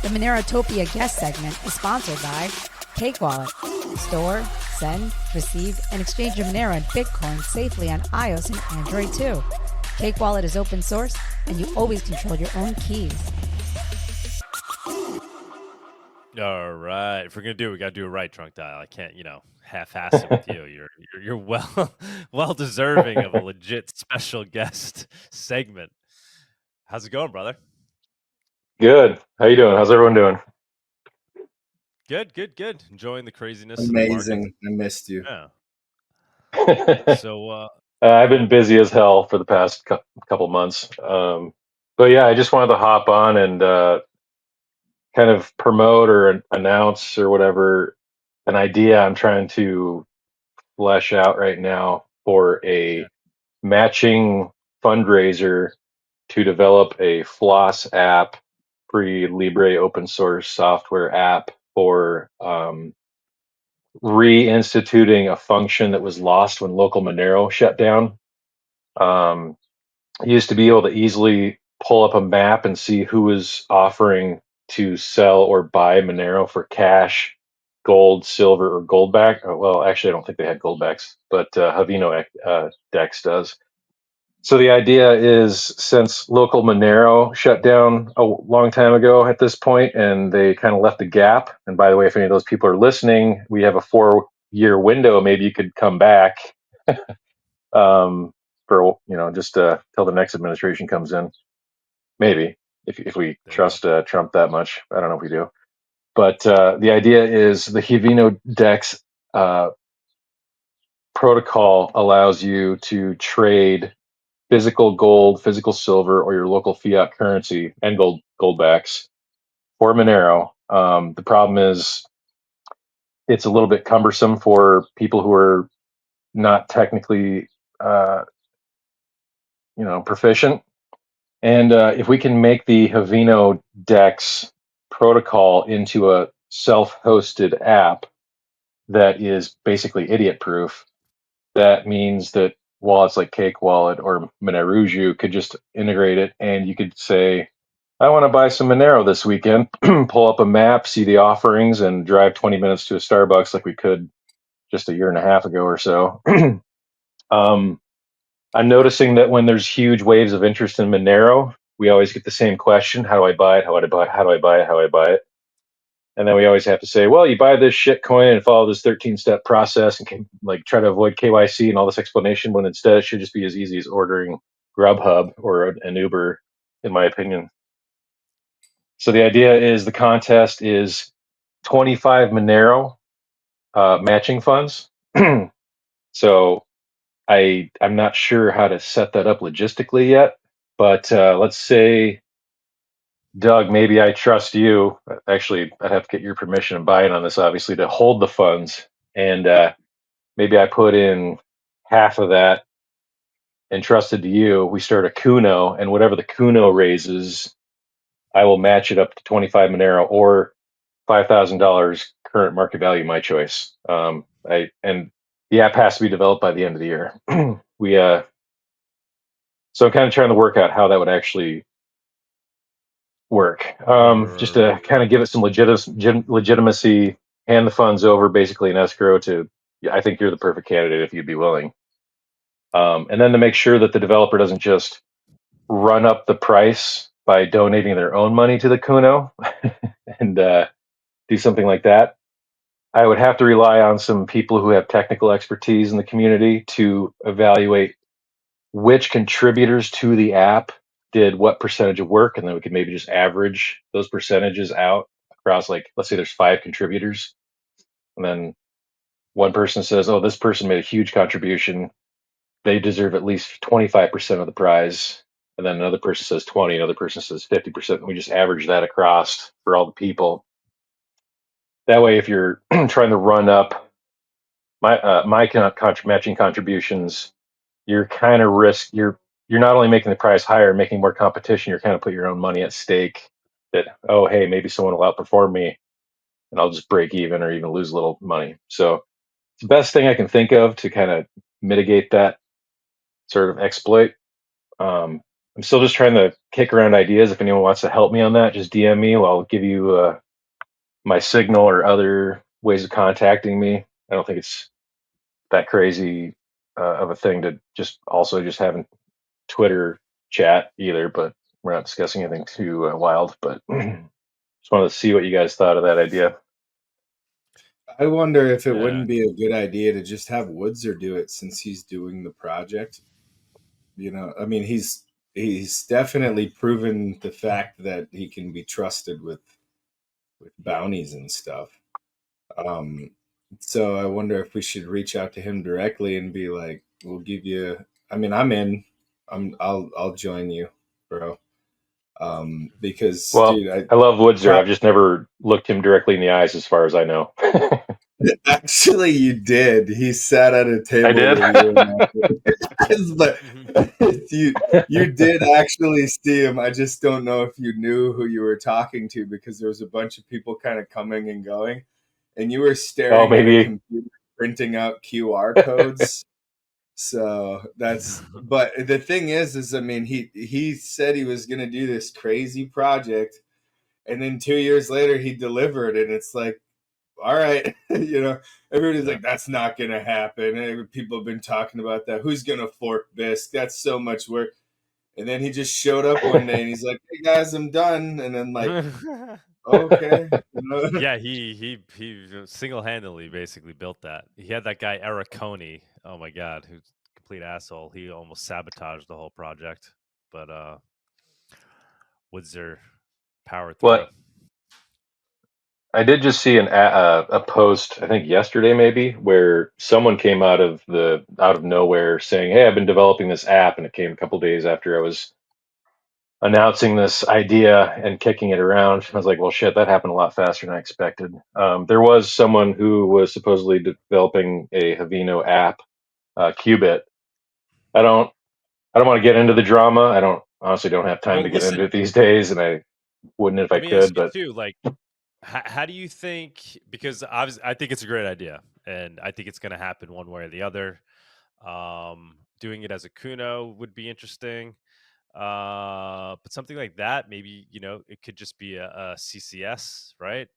The MoneroTopia guest segment is sponsored by Cake Wallet. Store, send, receive, and exchange your Monero and Bitcoin safely on iOS and Android too. Cake Wallet is open source, and you always control your own keys. All right, if we're gonna do it, we gotta do it right, Drunkdialme. I can't, half-ass it with you. You're well deserving of a legit special guest segment. How's it going, brother? Good. How you doing? How's everyone doing? Good. Enjoying the craziness of the market. Amazing. I missed you. Yeah. So, I've been busy as hell for the past couple months. But yeah, I just wanted to hop on and kind of promote or announce or whatever an idea I'm trying to flesh out right now for a matching fundraiser to develop a floss app, free Libre open source software app for reinstituting a function that was lost when local Monero shut down. I used to be able to easily pull up a map and see who was offering to sell or buy Monero for cash, gold, silver, or goldback. Well, actually, I don't think they had goldbacks, but Havino Dex does. So the idea is, since local Monero shut down a long time ago at this point, and they kind of left a gap. And by the way, if any of those people are listening, we have a 4-year window. Maybe you could come back for just till the next administration comes in. Maybe if we trust Trump that much. I don't know if we do. But the idea is the Havino Dex protocol allows you to trade physical gold, physical silver, or your local fiat currency and goldbacks for Monero. The problem is it's a little bit cumbersome for people who are not technically, proficient. And if we can make the Havino Dex protocol into a self-hosted app that is basically idiot-proof, that means that wallets like Cake Wallet or Monero could just integrate it, and you could say, I want to buy some Monero this weekend, pull up a map, see the offerings, and drive 20 minutes to a Starbucks like we could just a year and a half ago or so. I'm noticing that when there's huge waves of interest in Monero, we always get the same question: how do I buy it? How do I buy it? How do I buy it? How do I buy it? And then we always have to say, well, you buy this shit coin and follow this 13-step process and can, try to avoid KYC and all this explanation, when instead it should just be as easy as ordering Grubhub or an Uber, in my opinion. So the idea is, the contest is 25 Monero matching funds. So I'm not sure how to set that up logistically yet, but let's say, Doug, maybe I trust you. Actually, I'd have to get your permission and buy-in on this, obviously, to hold the funds. And maybe I put in half of that entrusted to you. We start a Kuno, and whatever the Kuno raises, I will match it up to 25 Monero or $5,000 current market value, my choice. And the app has to be developed by the end of the year. So I'm kind of trying to work out how that would actually work. Just to kind of give it some legitimacy, hand the funds over basically in escrow to, I think you're the perfect candidate if you'd be willing. And then to make sure that the developer doesn't just run up the price by donating their own money to the Kuno and do something like that, I would have to rely on some people who have technical expertise in the community to evaluate which contributors to the app did what percentage of work, and then we could maybe just average those percentages out across, let's say there's 5 contributors, and then one person says, oh, this person made a huge contribution, they deserve at least 25% of the prize, and then another person says 20, another person says 50%, and we just average that across for all the people. That way, if you're trying to run up my matching contributions, you're kind of you're not only making the price higher, making more competition, you're kind of put your own money at stake, that, oh, hey, maybe someone will outperform me and I'll just break even or even lose a little money. So it's the best thing I can think of to kind of mitigate that sort of exploit. I'm still just trying to kick around ideas. If anyone wants to help me on that, just DM me. I'll give you my signal or other ways of contacting me. I don't think it's that crazy of a thing to just have a Twitter chat either, but we're not discussing anything too wild. But just wanted to see what you guys thought of that idea. I wonder if it Yeah. wouldn't be a good idea to just have Woodser do it since he's doing the project. You know, I mean, he's definitely proven the fact that he can be trusted with bounties and stuff. Um, so I wonder if we should reach out to him directly and be like, "We'll give you." I mean, I'm in. I'll join you, bro. Because Well, dude, I love Woodzer. I've just never looked him directly in the eyes, as far as I know. actually you did. He sat at a I table did. with you. But you did actually see him. I just don't know if you knew who you were talking to because there was a bunch of people kind of coming and going, and you were Oh, staring at a maybe. computer printing out QR codes. So that's. But the thing is I mean, he said he was going to do this crazy project, and then 2 years later he delivered, and it's like, all right, everybody's like, that's not gonna happen. And people have been talking about that. Who's gonna fork Bisq? That's so much work. And then he just showed up one day and he's like, hey guys, I'm done. And then like, okay. Yeah, he single-handedly basically built that. He had that guy Eric Coney. Oh my God, who's a complete asshole. He almost sabotaged the whole project. But Woodzer powered through. Well, I did just see a post, I think yesterday maybe, where someone came out of nowhere saying, "Hey, I've been developing this app," and it came a couple days after I was announcing this idea and kicking it around. I was like, "Well, shit, that happened a lot faster than I expected." There was someone who was supposedly developing a Havino app, Qubit. I don't want to get into the drama. I don't honestly don't have time Well, to get into listen, it these days, and I wouldn't if I let me ask could. you But too. Like, how do you think? Because obviously, I think it's a great idea, and I think it's going to happen one way or the other. Doing it as a Kuno would be interesting. But something like that, maybe it could just be a CCS, right?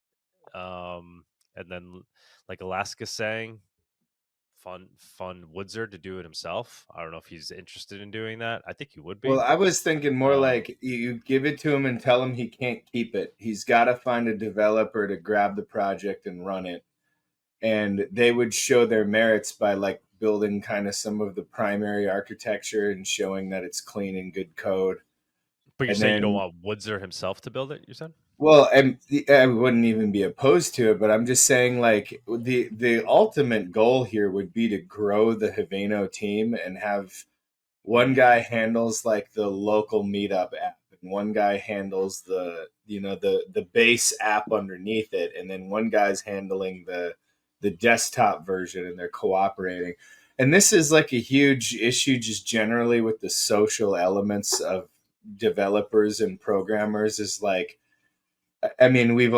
And then, like Alaska saying, fun Woodzer to do it himself. I don't know if he's interested in doing that. I think he would Well, be. I was thinking more like you give it to him and tell him he can't keep it. He's got to find a developer to grab the project and run it. And they would show their merits by like building kind of some of the primary architecture and showing that it's clean and good code. But you're And saying you don't then, want Woodzer himself to build it? You said? well, and I wouldn't even be opposed to it, but I'm just saying like the ultimate goal here would be to grow the Haveno team and have one guy handles like the local meetup app, and one guy handles the base app underneath it, and then one guy's handling the desktop version, and they're cooperating. And this is like a huge issue just generally with the social elements of developers and programmers is like, I mean, we've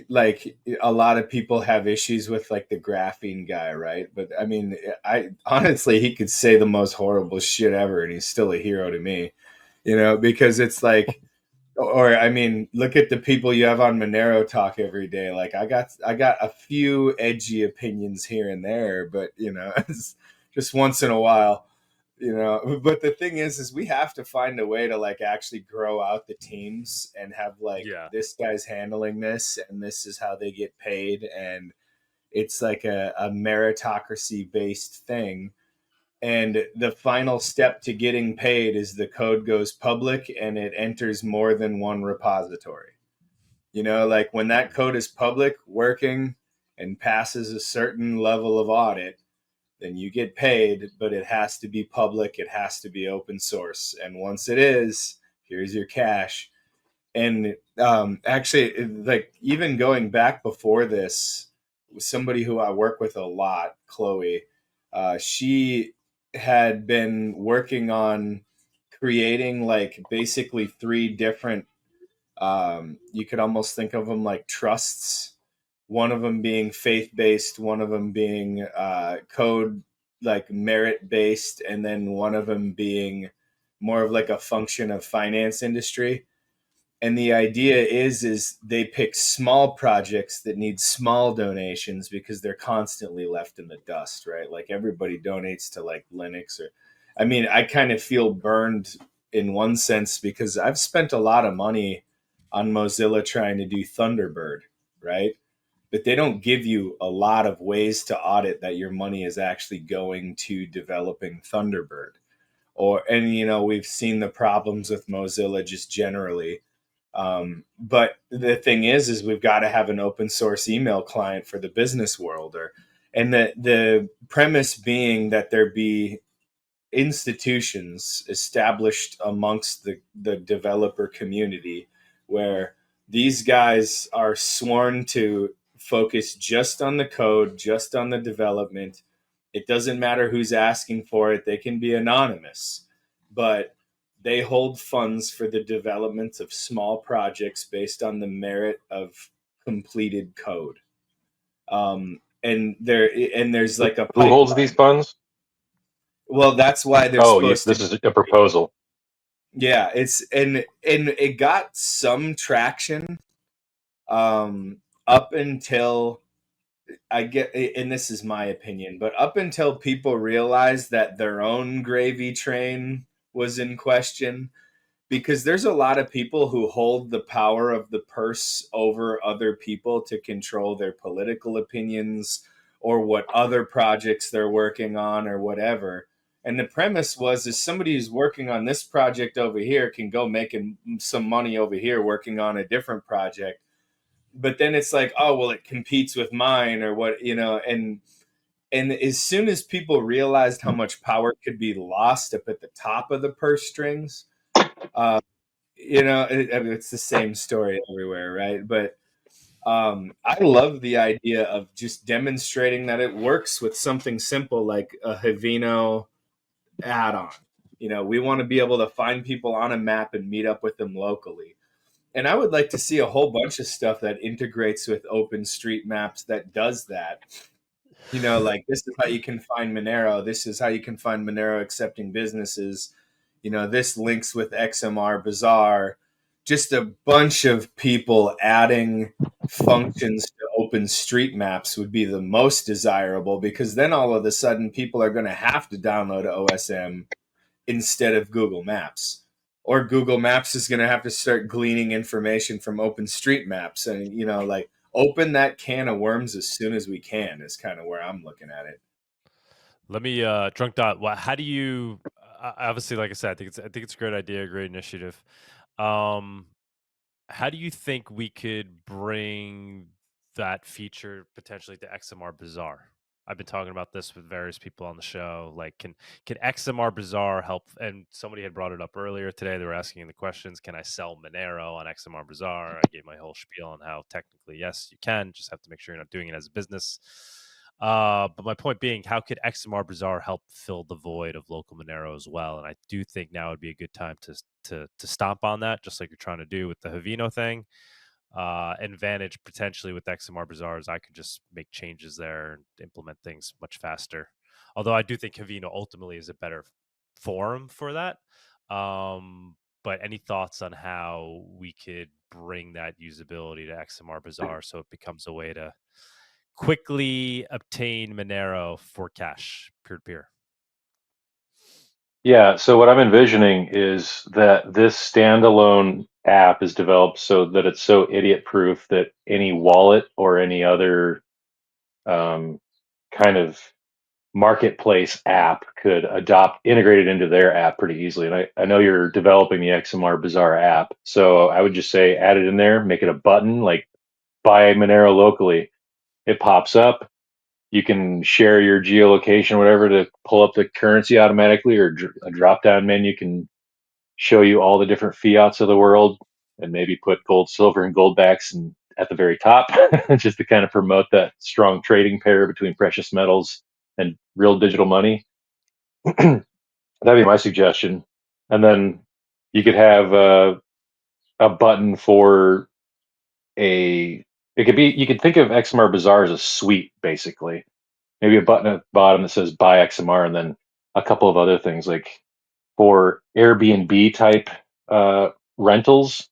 like a lot of people have issues with like the graphene guy, right? But I mean, I honestly, he could say the most horrible shit ever, and he's still a hero to me, because it's like, or I mean, look at the people you have on Monero talk every day. Like I got a few edgy opinions here and there, but it's just once in a while. But the thing is we have to find a way to like actually grow out the teams and have like Yeah. this guy's handling this and this is how they get paid, and it's like a meritocracy based thing, and the final step to getting paid is the code goes public and it enters more than one repository. Like when that code is public working and passes a certain level of audit, then you get paid, but it has to be public. It has to be open source. And once it is, here's your cash. And actually, like even going back before this, somebody who I work with a lot, Chloe, she had been working on creating like basically three different, you could almost think of them like trusts. One of them being faith based, one of them being code like merit based, and then one of them being more of like a function of finance industry. And the idea is they pick small projects that need small donations because they're constantly left in the dust, right? Like everybody donates to like Linux or, I mean, I kind of feel burned in one sense because I've spent a lot of money on Mozilla trying to do Thunderbird, right? But they don't give you a lot of ways to audit that your money is actually going to developing Thunderbird. And you know, we've seen the problems with Mozilla just generally. But the thing is we've got to have an open source email client for the business world, and the premise being that there be institutions established amongst the developer community where these guys are sworn to focus just on the code, just on the development. It doesn't matter who's asking for it. They can be anonymous, but they hold funds for the development of small projects based on the merit of completed code. There's like a Who holds these pipeline. funds? Well, that's why they're Oh, yes, supposed to this be. is a proposal. Yeah, it's and it got some traction up until I get, and this is my opinion, but up until people realized that their own gravy train was in question, because there's a lot of people who hold the power of the purse over other people to control their political opinions or what other projects they're working on or whatever. And the premise was is somebody who's working on this project over here can go making some money over here working on a different project. But then it's like, oh, well, it competes with mine or what, you know, and as soon as people realized how much power could be lost up at the top of the purse strings, uh, you know, I mean, it's the same story everywhere, right? But I love the idea of just demonstrating that it works with something simple like a Havino add-on. You know, we want to be able to find people on a map and meet up with them locally. And I would like to see a whole bunch of stuff that integrates with OpenStreetMaps that does that. You know, like this is how you can find Monero. This is how you can find Monero accepting businesses. You know, this links with XMR Bazaar. Just a bunch of people adding functions to OpenStreetMaps would be the most desirable, because then all of a sudden people are going to have to download OSM instead of Google Maps. Or Google Maps is going to have to start gleaning information from OpenStreetMaps. And, you know, like open that can of worms as soon as we can is kind of where I'm looking at it. Let me drunk dot. How do you? Obviously, like I said, I think it's a great idea, a great initiative. Um, how do you think we could bring that feature potentially to XMR Bazaar? I've been talking about this with various people on the show. Like, can XMR Bazaar help? And somebody had brought it up earlier today. They were asking in the questions, can I sell Monero on XMR Bazaar? I gave my whole spiel on how technically, yes, you can. Just have to make sure you're not doing it as a business. But my point being, how could XMR Bazaar help fill the void of local Monero as well? And I do think now would be a good time to stomp on that, just like you're trying to do with the Havino thing. Advantage potentially with XMR Bazaars, I could just make changes there and implement things much faster. Although I do think Havino ultimately is a better forum for that. But any thoughts on how we could bring that usability to XMR Bazaar so it becomes a way to quickly obtain Monero for cash, peer to peer? Yeah, so what I'm envisioning is that this standalone app is developed so that it's so idiot proof that any wallet or any other kind of marketplace app could integrate it into their app pretty easily. And I know you're developing the XMR Bazaar app, so I would just say add it in there, make it a button like buy Monero locally. It pops up. You can share your geolocation, whatever, to pull up the currency automatically, or a drop down menu can show you all the different fiats of the world, and maybe put gold, silver, and gold backs and at the very top, just to kind of promote that strong trading pair between precious metals and real digital money. That'd be my suggestion. And then you could have a button for it could be, you could think of XMR Bazaar as a suite, basically. Maybe a button at the bottom that says buy XMR, and then a couple of other things like for Airbnb type rentals,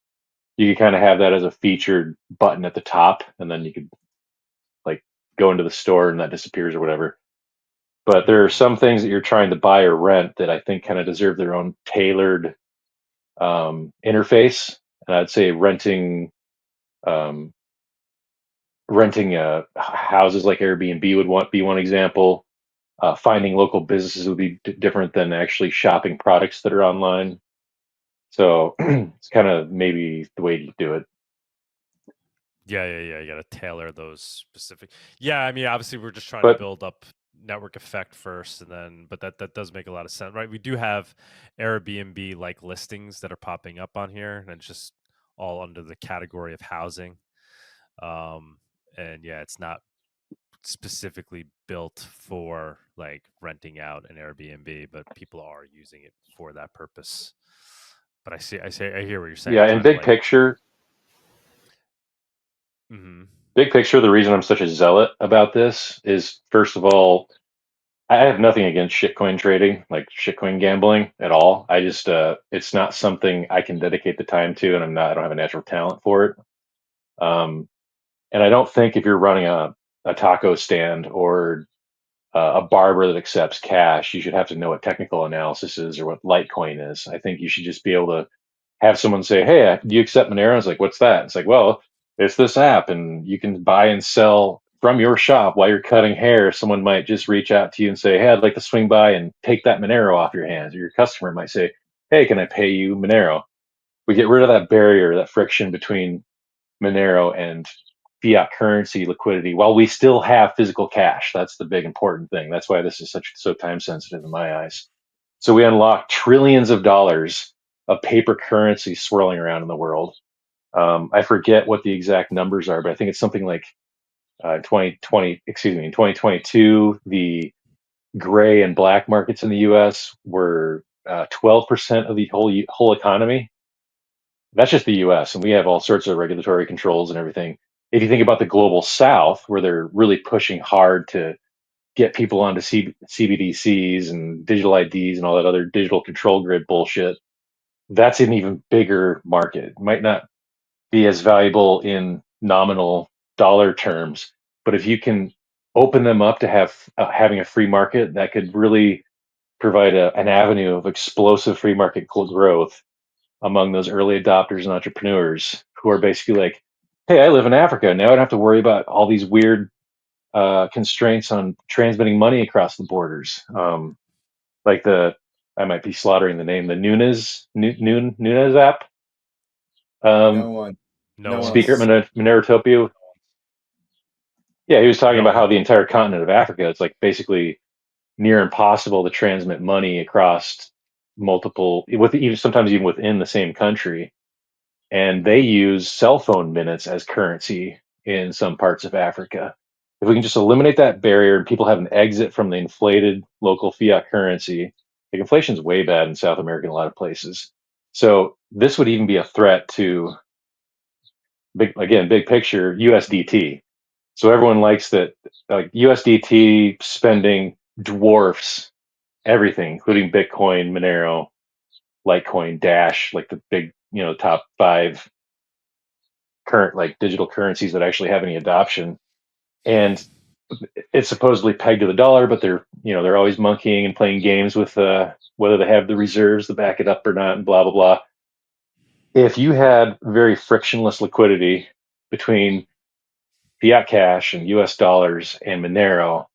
you could kind of have that as a featured button at the top, and then you could like go into the store and that disappears or whatever. But there are some things that you're trying to buy or rent that I think kind of deserve their own tailored interface. And I'd say um, renting houses like Airbnb would be one example. Finding local businesses would be different than actually shopping products that are online. So it's kind of maybe the way you do it. Yeah. You got to tailor those specific. Yeah, I mean, obviously, we're just trying to But build up network effect first, and then, but that does make a lot of sense, right? We do have Airbnb like listings that are popping up on here, and it's just all under the category of housing. And yeah, it's not specifically built for like renting out an Airbnb, but people are using it for that purpose. But I hear what you're saying. yeah, in Trying to big like, picture, mhm. the reason I'm such a zealot about this is, first of all, I have nothing against shitcoin trading, like shitcoin gambling at all. I just, it's not something I can dedicate the time to, and I don't have a natural talent for it. Um, and I don't think if you're running a taco stand or a barber that accepts cash, you should have to know what technical analysis is or what Litecoin is. I think you should just be able to have someone say, "Hey, do you accept Monero?" It's like, "What's that?" It's like, "Well, it's this app, and you can buy and sell from your shop while you're cutting hair." Someone might just reach out to you and say, "Hey, I'd like to swing by and take that Monero off your hands." Or your customer might say, "Hey, can I pay you Monero?" We get rid of that barrier, that friction between Monero and fiat currency liquidity while we still have physical cash. That's the big important thing. That's why this is so time sensitive in my eyes. So we unlock trillions of dollars of paper currency swirling around in the world. I forget what the exact numbers are, but I think it's something like 2020, excuse me, in 2022, the gray and black markets in the US were 12% of the whole economy. That's just the US, and we have all sorts of regulatory controls and everything. If you think about the global south, where they're really pushing hard to get people onto CBDCs and digital IDs and all that other digital control grid bullshit, that's an even bigger market. It might not be as valuable in nominal dollar terms, but if you can open them up to having a free market, that could really provide an avenue of explosive free market growth among those early adopters and entrepreneurs who are basically like, "Hey, I live in Africa. Now I don't have to worry about all these weird constraints on transmitting money across the borders." Like I might be slaughtering the name, the Nunez app. No one. No No Speaker one's. one's, MoneroTopia. Yeah, he was talking no about how one. the entire continent of Africa, it's like basically near impossible to transmit money across multiple, with even sometimes even within the same country. And they use cell phone minutes as currency in some parts of Africa. If we can just eliminate that barrier and people have an exit from the inflated local fiat currency, like inflation's way bad in South America in a lot of places. So this would even be a threat to big picture USDT. So everyone likes that, like USDT spending dwarfs everything, including Bitcoin, Monero, Litecoin, Dash, like the big, top five current like digital currencies that actually have any adoption. And it's supposedly pegged to the dollar, but they're always monkeying and playing games with whether they have the reserves to back it up or not, and blah blah blah. If you had very frictionless liquidity between fiat cash and US dollars and Monero,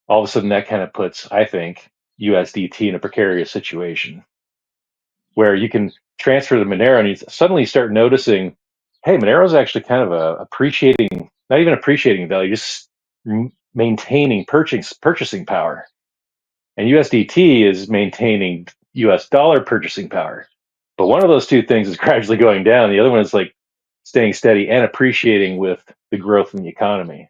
all of a sudden that kind of puts, I think, USDT in a precarious situation where you can transfer to Monero and you suddenly start noticing, hey, Monero is actually kind of appreciating, not even appreciating value, just maintaining purchasing power. And USDT is maintaining US dollar purchasing power. But one of those two things is gradually going down. The other one is like staying steady and appreciating with the growth in the economy.